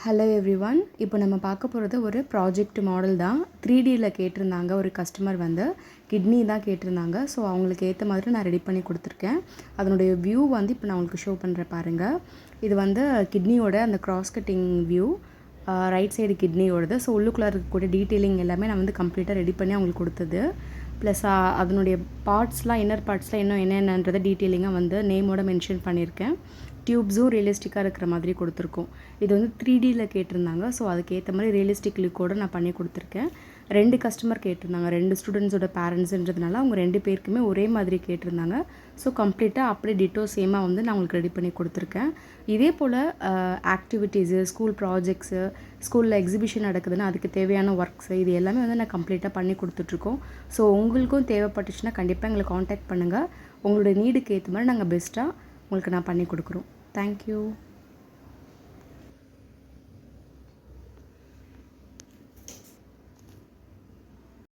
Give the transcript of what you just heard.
Hello everyone. இப்போ நம்ம பார்க்க போகிறது ஒரு ப்ராஜெக்ட் மாடல் தான். 3Dயில் கேட்டிருந்தாங்க. ஒரு கஸ்டமர் வந்து கிட்னி தான் கேட்டிருந்தாங்க. ஸோ அவங்களுக்கு ஏற்ற மாதிரி நான் ரெடி பண்ணி கொடுத்துருக்கேன். அதனுடைய வியூ வந்து இப்போ நான் உங்களுக்கு ஷோ பண்ணுறேன் பாருங்கள். இது வந்து கிட்னியோட அந்த cross cutting view, right side கிட்னியோடது. ஸோ உள்ளுக்குள்ளே இருக்கக்கூடிய டீட்டெயிலிங் எல்லாமே நான் வந்து கம்ப்ளீட்டாக ரெடி பண்ணி அவங்களுக்கு கொடுத்தது. ப்ளஸ் அதனுடைய பார்ட்ஸ்லாம், இன்னர் பார்ட்ஸ்லாம் இன்னும் என்னென்னன்றதை டீட்டெயிலிங்காக வந்து நேமோட மென்ஷன் பண்ணியிருக்கேன். டியூப்ஸும் ரியலிஸ்டிக்காக இருக்கிற மாதிரி கொடுத்துருக்கோம். இது வந்து 3Dயில் கேட்டிருந்தாங்க. ஸோ அதுக்கேற்ற மாதிரி ரியலிஸ்டிக் லுக்கோடு நான் பண்ணி கொடுத்துருக்கேன். 2 கஸ்டமர் கேட்டிருந்தாங்க. 2 ஸ்டூடெண்ட்ஸோட பேரண்ட்ஸுன்றதுனால அவங்க 2 பேருக்குமே ஒரே மாதிரி கேட்டிருந்தாங்க. ஸோ கம்ப்ளீட்டாக அப்படியே டிட்டோ சேமாக வந்து நான் உங்களுக்கு ரெடி பண்ணி கொடுத்துருக்கேன். இதே போல் ஆக்டிவிட்டீஸு, ஸ்கூல் ப்ராஜெக்ட்ஸு, ஸ்கூலில் எக்ஸிபிஷன் நடக்குதுன்னா அதுக்கு தேவையான ஒர்க்ஸு, இது எல்லாமே வந்து நான் கம்ப்ளீட்டாக பண்ணி கொடுத்துட்ருக்கோம். ஸோ உங்களுக்கும் தேவைப்பட்டுச்சுன்னா கண்டிப்பாக எங்களை காண்டாக்ட் பண்ணுங்கள். உங்களுடைய நீடுக்கு ஏற்ற மாதிரி நாங்கள் பெஸ்ட்டாக உங்களுக்கு நான் பண்ணி கொடுக்குறோம். தேங்க்யூ.